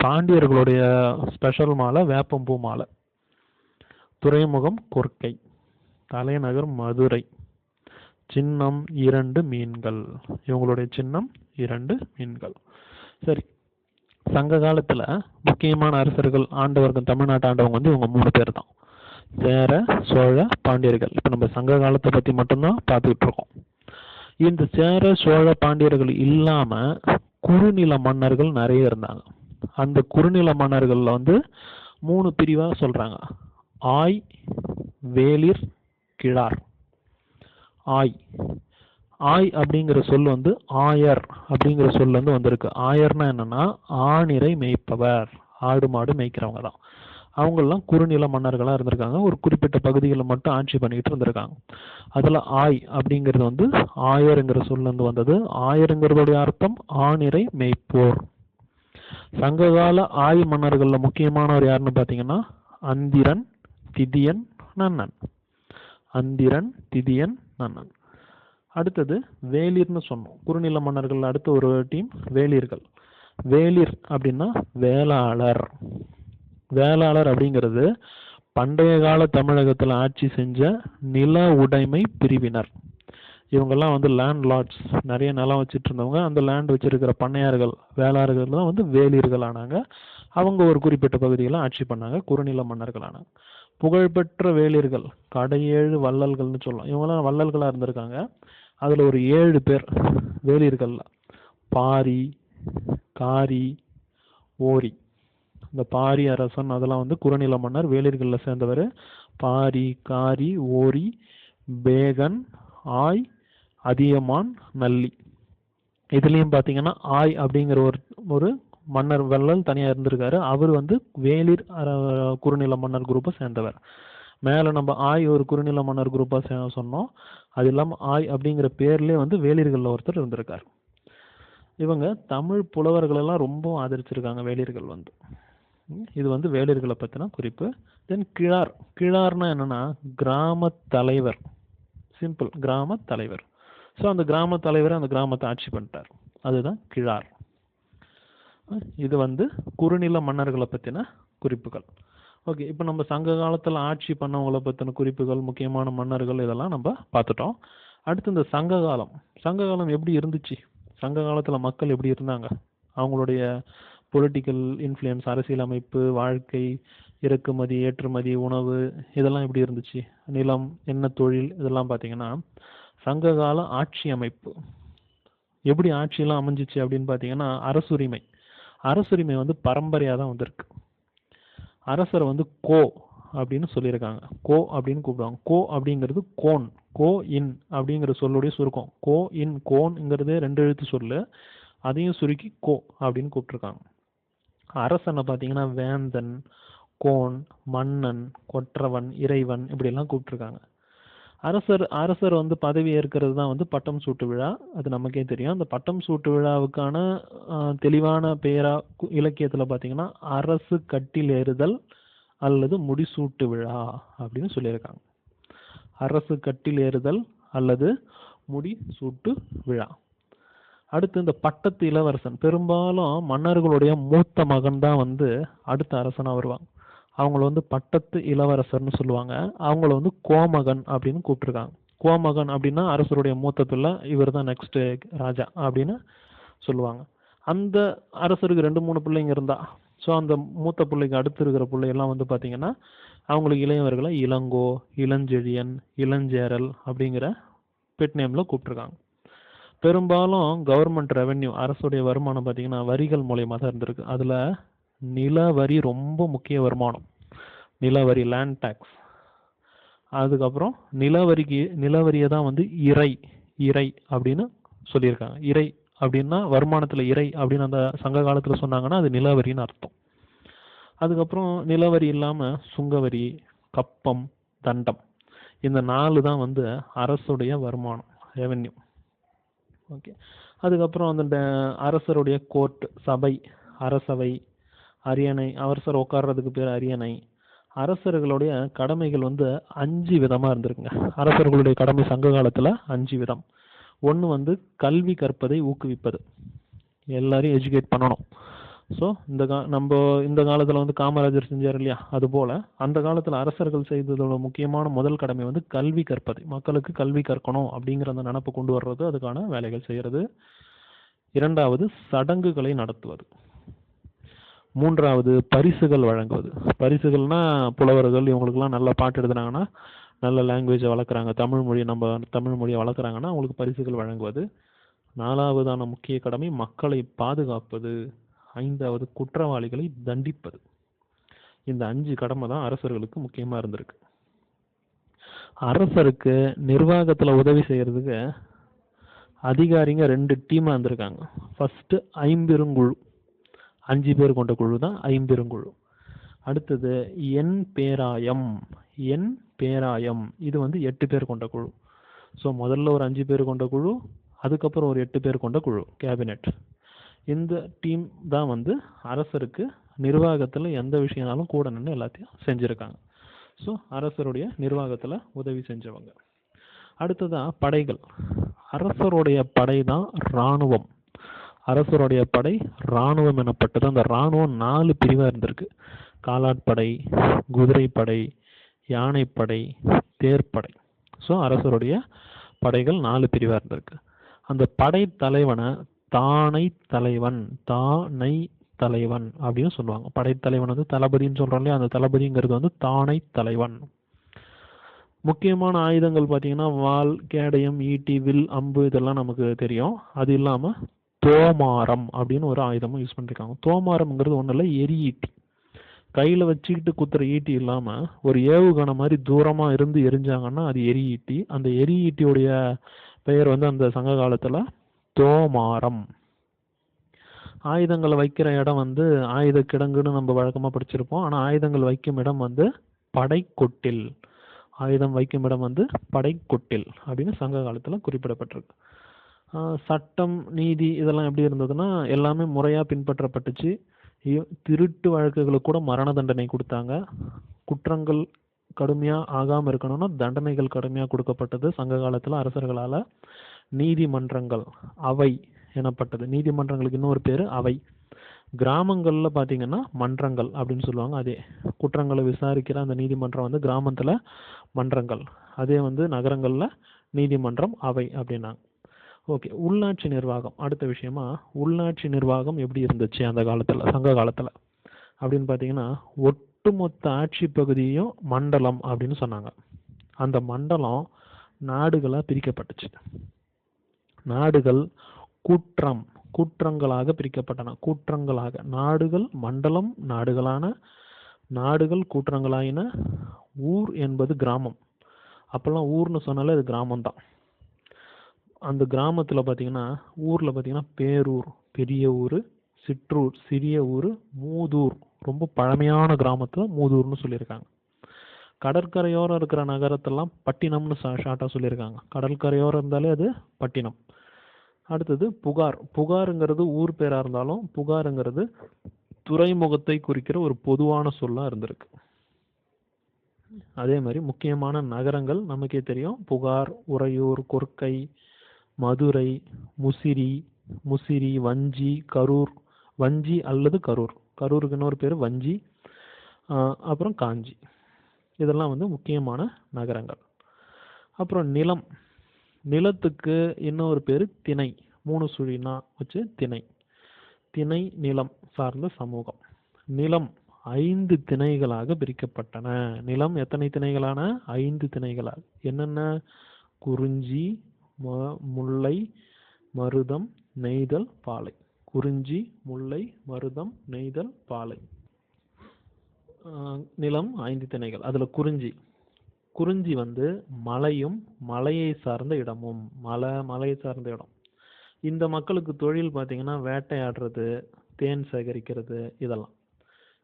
பாண்டியர்களுடைய ஸ்பெஷல் மாலை வேப்பம்பூ மாலை. துறைமுகம் கொற்கை. தலைநகர் மதுரை. சின்னம் 2 மீன்கள். இவங்களுடைய சின்னம் 2 மீன்கள். சரி, சங்க காலத்துல முக்கியமான அரசர்கள் ஆண்டவர்கள், தமிழ்நாட்டு ஆண்டவங்க இவங்க 3 பேர் தான், சேர சோழ பாண்டியர்கள். இப்ப நம்ம சங்க காலத்தை பத்தி மட்டும்தான் பார்த்துக்கிட்டு இருக்கோம். இந்த சேர சோழ பாண்டியர்கள் இல்லாம குறுநில மன்னர்கள் நிறைய இருந்தாங்க. அந்த குறுநில மன்னர்கள்ல 3 பிரிவா சொல்றாங்க. ஆய், வேளிர், கிழார். ஆய் அப்படிங்கிற சொல் ஆயர் அப்படிங்கிற சொல் வந்திருக்கு. ஆயர்னா என்னன்னா ஆணிரை மேய்ப்பவர், ஆடு மாடு மேய்க்கிறவங்க தான். அவங்கெல்லாம் குறுநில மன்னர்களா இருந்திருக்காங்க. ஒரு குறிப்பிட்ட பகுதிகளில் மட்டும் ஆட்சி பண்ணிட்டு இருந்திருக்காங்க. அதுல ஆய் அப்படிங்கிறது ஆயருங்கிற சொல் வந்தது. ஆயருங்கிறதுடைய அர்த்தம் ஆணிரை மேய்ப்போர். சங்ககால ஆய் மன்னர்கள்ல முக்கியமானவர் யாருன்னு பாத்தீங்கன்னா அந்திரன், திதியன், நன்னன். அந்திரன், திதியன், நன்னன். அடுத்தது வேளிர்னு சொன்னோம். குறுநில மன்னர்கள் அடுத்த ஒரு டீம் வேளிர்கள். வேளிர் அப்படின்னா வேளாளர். வேளாளர் அப்படிங்கிறது பண்டைய கால தமிழகத்தில் ஆட்சி செஞ்ச நில உடைமை பிரிவினர். இவங்கெல்லாம் லேண்ட் லார்ட்ஸ், நிறைய நிலம் வச்சுட்டு இருந்தவங்க. அந்த லேண்ட் வச்சிருக்கிற பண்ணையார்கள், வேளாளர்கள் தான் வேளிர்கள் ஆனாங்க. அவங்க ஒரு குறிப்பிட்ட பகுதியில் ஆட்சி பண்ணாங்க, குறுநில மன்னர்களான. புகழ்பெற்ற வேளிர்கள், கடையேழு வள்ளல்கள்னு சொல்லலாம். இவங்கெல்லாம் வள்ளல்களாக இருந்திருக்காங்க. அதில் ஒரு 7 பேர் வேளிர்கள்: பாரி, காரி, ஓரி. இந்த பாரி அரசன் அதெல்லாம் வந்து குறுநில மன்னர், வேளிர்களில் சேர்ந்தவர். பாரி, காரி, ஓரி, பேகன், ஆய், அதியமான், நல்லி. இதுலேயும் பார்த்தீங்கன்னா ஆய் அப்படிங்கிற ஒரு மன்னர் வள்ளல் தனியாக இருந்திருக்காரு. அவர் வந்து வேளிர் குறுநில மன்னர் குரூப்பை சேர்ந்தவர். மேலே நம்ம ஆய் ஒரு குறுநில மன்னர் குரூப்பாக சொன்னோம். அது இல்லாமல் ஆய் அப்படிங்கிற பேர்லேயே வந்து வேளிர்களில் ஒருத்தர் இருந்திருக்கார். இவங்க தமிழ் புலவர்களெல்லாம் ரொம்ப ஆதரிச்சிருக்காங்க வேளிர்கள் வந்து. இது வந்து வேளிர்களை பற்றின குறிப்பு. தென் கிழார். கிழார்னா என்னன்னா கிராம தலைவர். சிம்பிள், கிராம தலைவர். ஸோ அந்த கிராம தலைவர் அந்த கிராமத்தை ஆட்சி பண்ணிட்டார், அதுதான் கிழார். இது வந்து குறுநில மன்னர்களை பற்றின குறிப்புகள். ஓகே, இப்போ நம்ம சங்க காலத்தில் ஆட்சி பண்ணவங்களை பற்றின குறிப்புகள், முக்கியமான மன்னர்கள், இதெல்லாம் நம்ம பார்த்துட்டோம். அடுத்து இந்த சங்க காலம். சங்க காலம் எப்படி இருந்துச்சு? சங்க காலத்தில் மக்கள் எப்படி இருந்தாங்க? அவங்களுடைய பொலிட்டிக்கல் இன்ஃப்ளூயன்ஸ், அரசியல் அமைப்பு, வாழ்க்கை, இறக்குமதி, ஏற்றுமதி, உணவு, இதெல்லாம் எப்படி இருந்துச்சு? நிலம், என்ன தொழில், இதெல்லாம் பார்த்தீங்கன்னா சங்ககால ஆட்சி அமைப்பு எப்படி ஆட்சியெல்லாம் அமைஞ்சிச்சு அப்படின்னு பார்த்தீங்கன்னா அரசுரிமை. அரசுரிமை வந்து பரம்பரையாக தான் வந்திருக்கு. அரசரை வந்து கோ அப்படின்னு சொல்லியிருக்காங்க. கோ அப்படின்னு கூப்பிடுவாங்க. கோ அப்படிங்கிறது கோன், கோ இன் அப்படிங்கிற சொல்லுடைய சுருக்கம். கோ இன், கோன்ங்கிறது 2 எழுத்து சொல்லு, அதையும் சுருக்கி கோ அப்படின்னு கூப்பிட்டுருக்காங்க. அரசனை பார்த்தீங்கன்னா வேந்தன், கோன், மன்னன், கொற்றவன், இறைவன் இப்படியெல்லாம் கூப்பிட்டுருக்காங்க. அரசர் வந்து பதவி ஏற்கிறது தான் வந்து பட்டம் சூட்டு விழா. அது நமக்கே தெரியும். அந்த பட்டம் சூட்டு விழாவுக்கான தெளிவான பெயரா இலக்கியத்தில் பார்த்தீங்கன்னா அரசு கட்டில் ஏறுதல் அல்லது முடிசூட்டு விழா அப்படின்னு சொல்லியிருக்காங்க. அரசு கட்டில் ஏறுதல் அல்லது முடிசூட்டு விழா. அடுத்து இந்த பட்டத்து இளவரசன். பெரும்பாலும் மன்னர்களுடைய மூத்த மகன் தான் வந்து அடுத்த அரசனாக வருவாங்க. அவங்கள வந்து பட்டத்து இளவரசர்னு சொல்லுவாங்க. அவங்கள வந்து கோமகன் அப்படின்னு கூப்பிட்டுருக்காங்க. கோமகன் அப்படின்னா அரசருடைய மூத்த பிள்ளை, இவர் தான் நெக்ஸ்ட் ராஜா அப்படின்னு சொல்லுவாங்க. அந்த அரசருக்கு 2-3 பிள்ளைங்க இருந்தா, ஸோ அந்த மூத்த பிள்ளைக்கு அடுத்து இருக்கிற பிள்ளையெல்லாம் வந்து பார்த்தீங்கன்னா அவங்களுக்கு இளையவர்களை இளங்கோ, இளஞ்செழியன், இளஞ்சேரல் அப்படிங்கிற பெட் நேமில் கூப்பிட்டுருக்காங்க. பெரும்பாலும் கவர்மெண்ட் ரெவென்யூ, அரசுடைய வருமானம் பார்த்தீங்கன்னா வரிகள் மூலயமா தான் இருந்திருக்கு. அதில் நிலவரி ரொம்ப முக்கிய வருமானம். நிலவரி, லேண்ட் டேக்ஸ். அதுக்கப்புறம் நிலவரியை தான் வந்து இறை அப்படின்னு சொல்லியிருக்காங்க. இறை அப்படின்னா வருமானத்தில் இறை அப்படின்னு அந்த சங்க காலத்தில் சொன்னாங்கன்னா அது நிலவரின்னு அர்த்தம். அதுக்கப்புறம் நிலவரி இல்லாமல் சுங்கவரி, கப்பம், தண்டம், இந்த 4 தான் வந்து அரசுடைய வருமானம், ரெவென்யூ. ஓகே, அதுக்கப்புறம் அந்த அரசருடைய கோர்ட், சபை, அரசவை, அரியணை, அரசர் உட்கார்றதுக்கு பேர் அரியணை. அரசர்களுடைய கடமைகள் வந்து 5 விதமாக இருந்திருக்குங்க. அரசர்களுடைய கடமை சங்க காலத்தில் 5 விதம். ஒன்று வந்து கல்வி கற்பதை ஊக்குவிப்பது, எல்லாரையும் எஜுகேட் பண்ணணும். ஸோ நம்ம இந்த காலத்தில் வந்து காமராஜர் செஞ்சார் இல்லையா, அதுபோல் அந்த காலத்தில் அரசர்கள் செய்ததோட முக்கியமான முதல் கடமை வந்து கல்வி கற்பது. மக்களுக்கு கல்வி கற்கணும் அப்படிங்கிற அந்த நினப்பை கொண்டு வர்றது, அதுக்கான வேலைகள் செய்கிறது. 2வது சடங்குகளை நடத்துவது. 3வது பரிசுகள் வழங்குவது. பரிசுகள்னா புலவர்கள் இவங்களுக்குலாம் நல்ல பாட்டு எழுதுனாங்கன்னா, நல்ல லாங்குவேஜை வளர்க்குறாங்க, தமிழ் மொழியை வளர்க்குறாங்கன்னா அவங்களுக்கு பரிசுகள் வழங்குவது. 4வதான முக்கிய கடமை மக்களை பாதுகாப்பது. 5வது குற்றவாளிகளை தண்டிப்பது. இந்த 5 கடமை தான் அரசர்களுக்கு முக்கியமாக இருந்திருக்கு. அரசருக்கு நிர்வாகத்தில் உதவி செய்கிறதுக்கு அதிகாரிங்க 2 டீமாக இருந்திருக்காங்க. ஃபஸ்ட்டு ஐம்பெருங்குழு, 5 பேர் கொண்ட குழு தான் ஐம்பெருங்குழு. அடுத்தது என் பேராயம், இது வந்து 8 பேர் கொண்ட குழு. ஸோ முதல்ல ஒரு 5 பேர் கொண்ட குழு, அதுக்கப்புறம் ஒரு 8 பேர் கொண்ட குழு, கேபினெட். இந்த டீம் தான் வந்து அரசருக்கு நிர்வாகத்தில் எந்த விஷயம்னாலும் கூட நின்று எல்லாத்தையும் செஞ்சுருக்காங்க. ஸோ அரசருடைய நிர்வாகத்தில் உதவி செஞ்சவங்க. அடுத்ததான் படைகள். அரசருடைய படை தான் இராணுவம். அரசருடைய படை இராணுவம் எனப்பட்டது. அந்த இராணுவம் 4 பிரிவாக இருந்திருக்கு. காலாட்படை, குதிரைப்படை, யானைப்படை, தேர்ப்படை. ஸோ அரசருடைய படைகள் 4 பிரிவாக இருந்திருக்கு. அந்த படை தலைவனை தானை தலைவன் தலைவன் அப்படின்னு சொல்லுவாங்க. படைத்தலைவன் வந்து தளபதின்னு சொல்றோம் இல்லையா, அந்த தளபதிங்கிறது வந்து தானை தலைவன். முக்கியமான ஆயுதங்கள் பார்த்தீங்கன்னா வாள், கேடயம், ஈட்டி, வில், அம்பு இதெல்லாம் நமக்கு தெரியும். அது இல்லாமல் தோமாரம் அப்படின்னு ஒரு ஆயுதமும் யூஸ் பண்ணிருக்காங்க. தோமாரம்ங்கிறது ஒன்றும் இல்லை, எரி ஈட்டி. கையில் வச்சுக்கிட்டு குத்துற ஈட்டி இல்லாமல் ஒரு ஏவுகணை மாதிரி தூரமாக இருந்து எரிஞ்சாங்கன்னா அது எரி ஈட்டி. அந்த எரி ஈட்டியுடைய பெயர் வந்து அந்த சங்க காலத்தில் தோமாரம். ஆயுதங்களை வைக்கிற இடம் வந்து ஆயுத கிடங்குன்னு நம்ம வழக்கமாக படிச்சிருப்போம். ஆனால் ஆயுதங்கள் வைக்கும் இடம் வந்து படைக்கொட்டில். ஆயுதம் வைக்கும் இடம் வந்து படைக்கொட்டில் அப்படின்னு சங்க காலத்தில் குறிப்பிடப்பட்டிருக்கு. சட்டம், நீதி இதெல்லாம் எப்படி இருந்ததுன்னா எல்லாமே முறையாக பின்பற்றப்பட்டுச்சு. திருட்டு வழக்குகளுக்கு கூட மரண தண்டனை கொடுத்தாங்க. குற்றங்கள் கடுமையாக ஆகாமல் இருக்கணும்னா தண்டனைகள் கடுமையாக கொடுக்கப்பட்டது சங்க காலத்தில் அரசர்களால். நீதிமன்றங்கள், அவை எனப்பட்டது. நீதிமன்றங்களுக்கு இன்னொரு பேர் அவை. கிராமங்களில் பார்த்தீங்கன்னா மன்றங்கள் அப்படின்னு சொல்லுவாங்க. அதே குற்றங்களை விசாரிக்கிற அந்த நீதிமன்றம் வந்து கிராமத்தில் மன்றங்கள், அதே வந்து நகரங்களில் நீதிமன்றம், அவை அப்படின்னாங்க. ஓகே, உள்ளாட்சி நிர்வாகம் அடுத்த விஷயமா. உள்ளாட்சி நிர்வாகம் எப்படி இருந்துச்சு அந்த காலத்தில், சங்க காலத்தில் அப்படின்னு பார்த்தீங்கன்னா ஒட்டுமொத்த ஆட்சி பகுதியும் மண்டலம் அப்படின்னு சொன்னாங்க. அந்த மண்டலம் நாடுகளாக பிரிக்கப்பட்டுச்சு. நாடுகள் கூற்றங்களாக பிரிக்கப்பட்டன. கூற்றங்களாக நாடுகள், மண்டலம் நாடுகளான, நாடுகள் கூற்றங்களாயின. ஊர் என்பது கிராமம். அப்போல்லாம் ஊர்னு சொன்னாலே அது கிராமம்தான். அந்த கிராமத்தில் பார்த்தீங்கன்னா ஊரில் பார்த்தீங்கன்னா பேரூர் பெரிய ஊர், சிற்றூர் சிறிய ஊர், மூதூர் ரொம்ப பழமையான கிராமத்தில் மூதூர்னு சொல்லியிருக்காங்க. கடற்கரையோரம் இருக்கிற நகரத்தெல்லாம் பட்டினம்னு ஷார்ட்டாக சொல்லியிருக்காங்க. கடற்கரையோரம் இருந்தாலே அது பட்டினம். அடுத்தது புகார். புகாருங்கிறது ஊர் பேராக இருந்தாலும் புகாருங்கிறது துறைமுகத்தை குறிக்கிற ஒரு பொதுவான சொல்லாக இருந்திருக்கு. அதே மாதிரி முக்கியமான நகரங்கள் நமக்கே தெரியும். புகார், உறையூர், கொர்க்கை, மதுரை, முசிறி, வஞ்சி, கரூர். வஞ்சி அல்லது கரூர், கரூருக்கு இன்னொரு பேர் வஞ்சி. அப்புறம் காஞ்சி. இதெல்லாம் வந்து முக்கியமான நகரங்கள். அப்புறம் நிலம். நிலத்துக்கு இன்னொரு பேர் திணை. 3 சுழினா வச்சு திணை. திணை நிலம் சார்ந்த சமூகம். நிலம் 5 திணைகளாக பிரிக்கப்பட்டன. நிலம் எத்தனை திணைகளான? 5 திணைகளாக. என்னென்ன? குறிஞ்சி, முல்லை, மருதம், நெய்தல், பாலை. குறிஞ்சி, முல்லை, மருதம், நெய்தல், பாலை. நிலம் 5 திணைகள். அதில் குறிஞ்சி வந்து மலையும் மலையை சார்ந்த இடமும். மலையை சார்ந்த இடம். இந்த மக்களுக்கு தொழில் பார்த்தீங்கன்னா வேட்டையாடுறது, தேன் சேகரிக்கிறது இதெல்லாம்.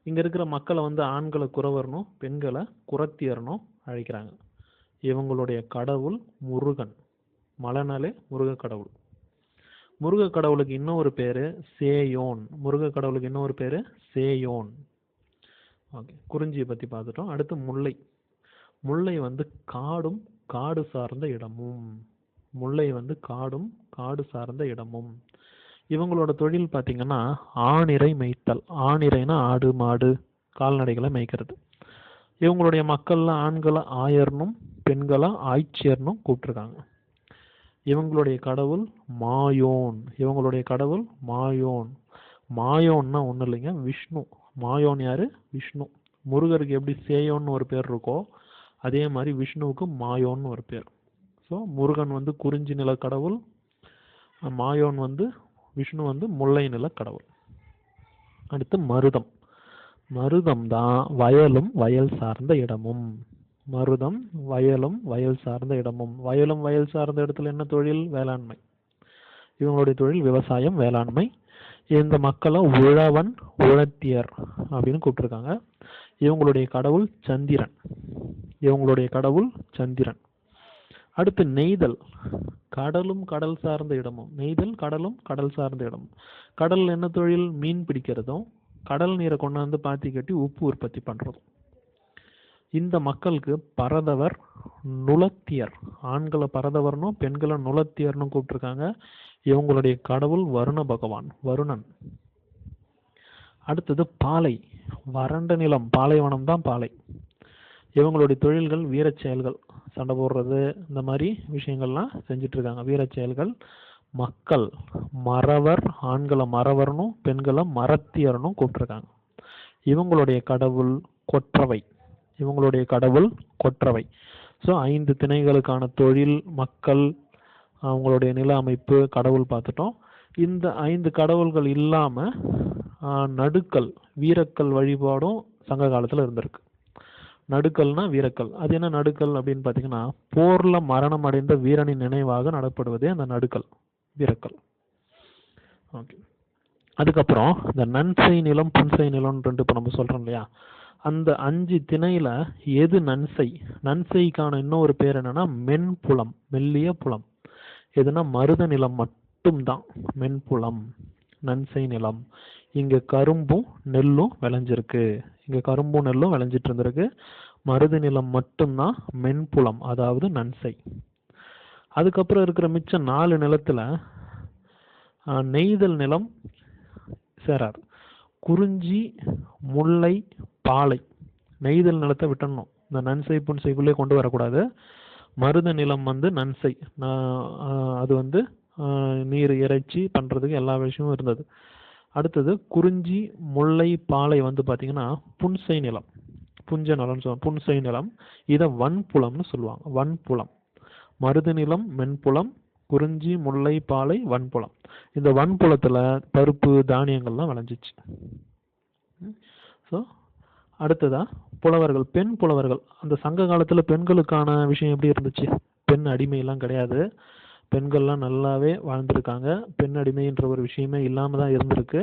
இங்கே இருக்கிற மக்களை வந்து ஆண்களை குறவர்னும் பெண்களை குறத்தியர்னும் அழைக்கிறாங்க. இவங்களுடைய கடவுள் முருகன். மலைனாலே முருக கடவுள். முருக கடவுளுக்கு இன்னொரு பேர் சேயோன். முருக கடவுளுக்கு இன்னொரு பேர் சேயோன். ஓகே, குறிஞ்சியை பற்றி பார்த்துட்டோம். அடுத்து முல்லை. முல்லை வந்து காடும் காடு சார்ந்த இடமும். முல்லை வந்து காடும் காடு சார்ந்த இடமும். இவங்களோட தொழில் பார்த்தீங்கன்னா ஆணிரை மேய்த்தல். ஆணிரைனா ஆடு மாடு கால்நடைகளை மேய்க்கிறது. இவங்களுடைய மக்கள்ல ஆண்களை ஆயர்னும் பெண்களை ஆய்ச்சியர்னும் கூப்பிட்டுருக்காங்க. இவங்களுடைய கடவுள் மாயோன். மாயோன்னா ஒன்றும் இல்லைங்க, விஷ்ணு. மாயோன் யாரு? விஷ்ணு. முருகருக்கு எப்படி சேயோன்னு ஒரு பேர் இருக்கோ அதே மாதிரி விஷ்ணுவுக்கு மாயோன்னு ஒரு பேர். ஸோ முருகன் வந்து குறிஞ்சி நில கடவுள், மாயோன் வந்து விஷ்ணு வந்து முல்லை நில கடவுள். அடுத்து மருதம். மருதம் தான் வயலும் வயல் சார்ந்த இடமும். மருதம் வயலும் வயல் சார்ந்த இடமும். வயலும் வயல் சார்ந்த இடத்துல என்ன தொழில்? வேளாண்மை. இவங்களுடைய தொழில் விவசாயம், வேளாண்மை. இந்த மக்களை உழவன் உழத்தியர் அப்படின்னு கூப்பிட்டுருக்காங்க. இவங்களுடைய கடவுள் சந்திரன். அடுத்து நெய்தல். கடலும் கடல் சார்ந்த இடமும். நெய்தல் கடலும் கடல் சார்ந்த இடமும். கடல் என்ன தொழில்? மீன் பிடிக்கிறதும் கடல் நீரை கொண்டாந்து பாத்தி கட்டி உப்பு உற்பத்தி பண்றதும். இந்த மக்களுக்கு பரதவர் நுலத்தியர். ஆண்களை பரதவர்னும் பெண்களை நுலத்தியர்னும் கூப்பிட்டுருக்காங்க. இவங்களுடைய கடவுள் வருண பகவான், வருணன். அடுத்தது பாலை. வறண்ட நிலம், பாலைவனம் தான் பாலை. இவங்களுடைய தொழில்கள் வீரச் செயல்கள், சண்டை போடுறது இந்த மாதிரி விஷயங்கள்லாம் செஞ்சுட்டு இருக்காங்க. வீரச் செயல்கள். மக்கள், மறவர், ஆண்களை மறவர்னும் பெண்களை மறத்தியர்னும் கூப்பிட்டுருக்காங்க. இவங்களுடைய கடவுள் கொற்றவை. இவங்களுடைய கடவுள் கொற்றவை. ஸோ 5 திணைகளுக்கான தொழில், மக்கள், அவங்களுடைய நில அமைப்பு, கடவுள் பார்த்துட்டோம். இந்த 5 கடவுள்கள் இல்லாம நடுக்கல், வீரக்கல் வழிபாடும் சங்க காலத்துல இருந்திருக்கு. நடுக்கல்னா வீரக்கல். அது என்ன நடுக்கல் அப்படின்னு பார்த்தீங்கன்னா, போர்ல மரணம் அடைந்த வீரனின் நினைவாக நடப்படுவதே அந்த நடுக்கல், வீரக்கல். ஓகே. அதுக்கப்புறம் இந்த நன்சை நிலம், புன்சை நிலம் இப்போ நம்ம சொல்றோம் இல்லையா, அந்த 5 திணையில எது நன்சை? நன்சைக்கான இன்னொரு பேர் என்னன்னா மென்புலம், மெல்லிய புலம். எதுனா மருத நிலம் மட்டும்தான் மென்புலம், நன்சை நிலம். இங்க கரும்பும் நெல்லும் விளைஞ்சிருக்கு. இங்க கரும்பும் நெல்லும் விளைஞ்சிட்டு இருந்திருக்கு. மருத நிலம் மட்டும்தான் மென்புலம், அதாவது நன்சை. அதுக்கப்புறம் இருக்கிற மிச்சம் 4 நிலத்துல நெய்தல் நிலம் சேராது. குறிஞ்சி, முல்லை, பாலை. நெய்தல் நிலத்தை விட்டணும், இந்த நன்சை புன்சைக்குள்ளே கொண்டு வரக்கூடாது. மருத நிலம் நன்சை, அது நீர் இறைச்சி பண்றதுக்கு எல்லா விஷயமும் இருந்தது. அடுத்தது குறிஞ்சி, முல்லை, பாலை பார்த்தீங்கன்னா புன்சை நிலம், புஞ்ச நிலம்னு சொல்லுவாங்க, புன்சை நிலம். இதை வன்புலம்னு சொல்லுவாங்க, வன்புலம். மருத நிலம் மென்புலம், குறிஞ்சி, முல்லை, பாலை வன்புலம். இந்த வன்புலத்துல பருப்பு தானியங்கள்லாம் விளைஞ்சிச்சு. ஸோ அடுத்ததா புலவர்கள், பெண் புலவர்கள். அந்த சங்க காலத்துல பெண்களுக்கான விஷயம் எப்படி இருந்துச்சு? பெண் அடிமையெல்லாம் கிடையாது. பெண்கள்லாம் நல்லாவே வாழ்ந்திருக்காங்க. பெண் அடிமைன்ற ஒரு விஷயமே இல்லாம தான் இருந்திருக்கு.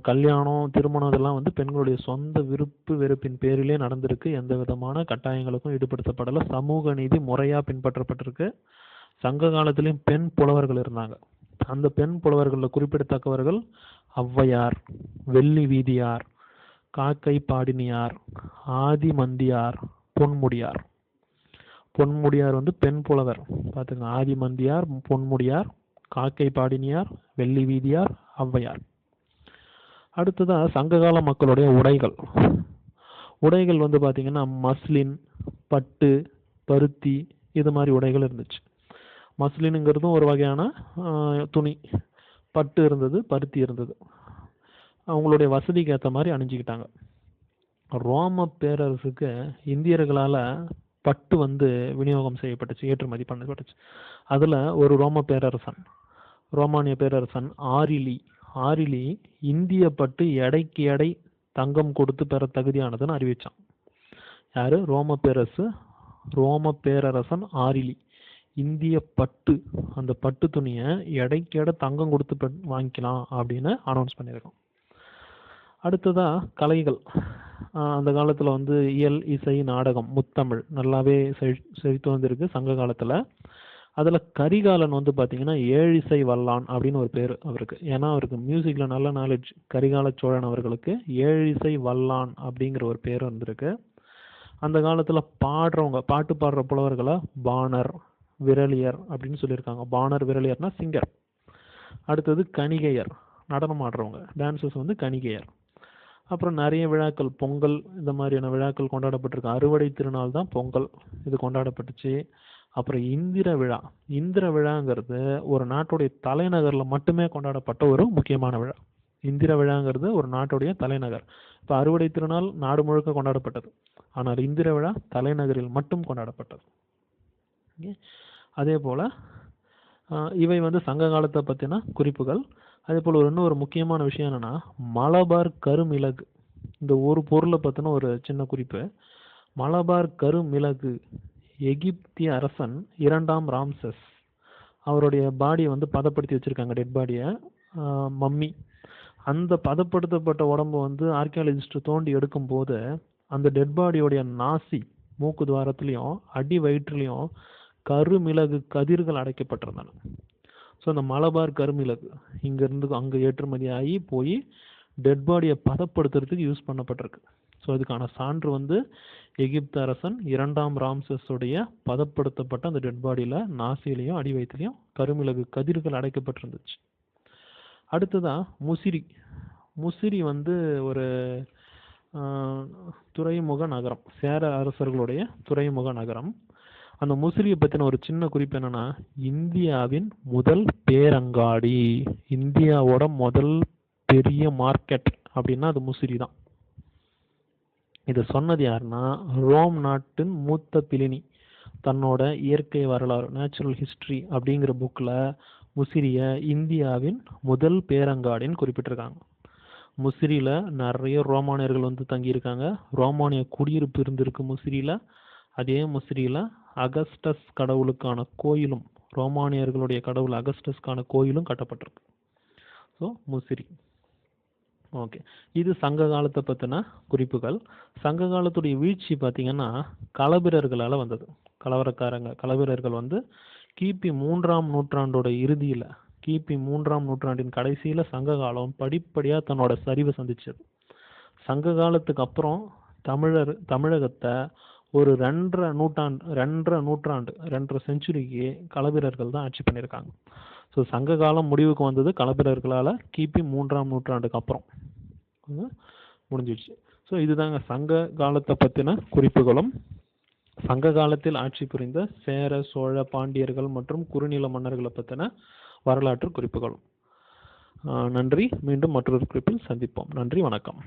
கல்யாணம், திருமணம் இதெல்லாம் பெண்களுடைய சொந்த விருப்பு வெறுப்பின் பேரிலே நடந்திருக்கு. எந்த விதமான கட்டாயங்களுக்கும் ஈடுபடுத்தப்படலை. சமூக நீதி முறையா பின்பற்றப்பட்டிருக்கு. சங்க காலத்திலையும் பெண் புலவர்கள் இருந்தாங்க. அந்த பெண் புலவர்களில் குறிப்பிடத்தக்கவர்கள் ஔவையார், வெள்ளி வீதியார், காக்கை பாடினியார், ஆதிமந்தியார், பொன்முடியார். பொன்முடியார் பெண் புலவர் பார்த்துங்க. ஆதிமந்தியார், பொன்முடியார், காக்கை பாடினியார், வெள்ளி வீதியார், ஔவையார். அடுத்ததா சங்ககால மக்களுடைய உடைகள். உடைகள் பார்த்தீங்கன்னா மஸ்லின், பட்டு, பருத்தி, இது மாதிரி உடைகள் இருந்துச்சு. மஸ்லினுங்கிறதும் ஒரு வகையான துணி. பட்டு இருந்தது, பருத்தி இருந்தது. அவங்களுடைய வசதிக்கு ஏற்ற மாதிரி அணிஞ்சிக்கிட்டாங்க. ரோம பேரரசுக்கு இந்தியர்களால் பட்டு விநியோகம் செய்யப்பட்டுச்சு, ஏற்றுமதி பண்ணப்பட்டுச்சு. அதில் ஒரு ரோம பேரரசன், ரோமானிய பேரரசன் ஆரிலி இந்திய பட்டு எடைக்கு எடை தங்கம் கொடுத்து பெற தகுதியானதுன்னு அறிவிச்சான். யாரு? ரோம பேரரசன் ஆரிலி இந்திய பட்டு, அந்த பட்டு துணியை எடைக்கு எடை தங்கம் கொடுத்து வாங்கிக்கலாம் அப்படின்னு அனௌன்ஸ் பண்ணியிருக்கோம். அடுத்ததா கலைகள். அந்த காலத்துல இயல், இசை, நாடகம், முத்தமிழ் நல்லாவே செழித்து வந்திருக்கு சங்க காலத்துல. அதுல கரிகாலன் பாத்தீங்கன்னா ஏழிசை வல்லான் அப்படின்னு ஒரு பேர் அவருக்கு. ஏன்னா அவருக்கு மியூசிக்ல நல்ல நாலேஜ். கரிகால சோழன் அவர்களுக்கு ஏழிசை வல்லான் அப்படிங்கிற ஒரு பேர் வந்திருக்கு. அந்த காலத்துல பாட்டு பாடுற புலவர்களை பாணர், விரலியர் அப்படின்னு சொல்லியிருக்காங்க. பாணர், விரலியர்னா சிங்கர். அடுத்தது கணிகையர், நடனம் ஆடுறவங்க, டான்சர்ஸ் கணிகையர். அப்புறம் நிறைய விழாக்கள், பொங்கல், இந்த மாதிரியான விழாக்கள் கொண்டாடப்பட்டிருக்கு. அறுவடை திருநாள் தான் பொங்கல், இது கொண்டாடப்பட்டுச்சு. அப்புறம் இந்திர விழாங்கிறது ஒரு நாட்டுடைய தலைநகர்ல மட்டுமே கொண்டாடப்பட்ட ஒரு முக்கியமான விழா. இந்திர விழாங்கிறது ஒரு நாட்டுடைய தலைநகர். இப்போ அறுவடை திருநாள் நாடு முழுக்க கொண்டாடப்பட்டது, ஆனால் இந்திர விழா தலைநகரில் மட்டும் கொண்டாடப்பட்டது. அதே போல இவை சங்க காலத்தை பற்றின குறிப்புகள். அதே போல் இன்னொரு முக்கியமான விஷயம் என்னன்னா, மலபார் கருமிளகு. இந்த ஒரு பொருளை பற்றின ஒரு சின்ன குறிப்பு. மலபார் கருமிளகு எகிப்திய அரசன் 2ஆம் ராம்சஸ் அவருடைய பாடியை பதப்படுத்தி வச்சிருக்காங்க, டெட் பாடியை, மம்மி. அந்த பதப்படுத்தப்பட்ட உடம்பு ஆர்கியாலஜிஸ்ட் தோண்டி எடுக்கும் போது அந்த டெட் பாடியோடைய நாசி, மூக்கு துவாரத்துலையும் அடி வயிற்றுலையும் கருமிளகு கதிர்கள் அடைக்கப்பட்டிருந்தன. ஸோ அந்த மலபார் கருமிளகு இங்கேருந்து அங்கே ஏற்றுமதி ஆகி போய் டெட் பாடியை பதப்படுத்துறதுக்கு யூஸ் பண்ணப்பட்டிருக்கு. ஸோ அதுக்கான சான்று எகிப்து அரசன் 2ஆம் ராம்சஸுடைய பதப்படுத்தப்பட்ட அந்த டெட் பாடியில் நாசிலையும் அடி வயிற்றுலையும் கருமிளகு கதிர்கள் அடைக்கப்பட்டிருந்துச்சு. அடுத்ததாக முசிறி ஒரு துறைமுக நகரம், சேர அரசர்களுடைய துறைமுக நகரம். அந்த முசிறியை பற்றின ஒரு சின்ன குறிப்பு என்னன்னா, இந்தியாவின் முதல் பேரங்காடி, இந்தியாவோட முதல் பெரிய மார்க்கெட் அப்படின்னா அது முசிறி தான். இதை சொன்னது யாருன்னா, ரோம் நாட்டின் மூத்த பிலினி தன்னோட இயற்கை வரலாறு நேச்சுரல் ஹிஸ்டரி அப்படிங்கிற புக்கில் முசிறிய இந்தியாவின் முதல் பேரங்காடின்னு குறிப்பிட்டிருக்காங்க. முசிறியில் நிறைய ரோமானியர்கள் வந்து தங்கியிருக்காங்க. ரோமானிய குடியிருப்பு இருந்திருக்கு முசிறியில். அதே முசிறியில் அகஸ்டஸ் கடவுளுக்கான கோயிலும், ரோமானியர்களுடைய கடவுள் அகஸ்டஸ்க்கான கோயிலும் கட்டப்பட்டிருக்கு. ஸோ முசிறி. ஓகே, இது சங்க காலத்தை பற்றின குறிப்புகள். சங்க காலத்துடைய வீழ்ச்சி பார்த்தீங்கன்னா களபிரர்களால் வந்தது. களபிரர்கள் வந்து கிபி 3ஆம் நூற்றாண்டோட இறுதியில், கிபி 3ஆம் நூற்றாண்டின் கடைசியில் சங்க காலம் படிப்படியாக தன்னோட சரிவை சந்திச்சது. சங்க காலத்துக்கு அப்புறம் தமிழகத்தை ஒரு 2.5 செஞ்சுரிக்கு களபிரர்கள் தான் ஆட்சி பண்ணியிருக்காங்க. ஸோ சங்க காலம் முடிவுக்கு வந்தது களபிரர்களால் கிபி 3ஆம் நூற்றாண்டுக்கு அப்புறம் முடிஞ்சிடுச்சு. ஸோ இதுதாங்க சங்க காலத்தை பற்றின குறிப்புகளும் சங்க காலத்தில் ஆட்சி புரிந்த சேர, சோழ, பாண்டியர்கள் மற்றும் குறுநில மன்னர்களை பற்றின வரலாற்று குறிப்புகளும். நன்றி. மீண்டும் மற்றொரு குறிப்பில் சந்திப்போம். நன்றி, வணக்கம்.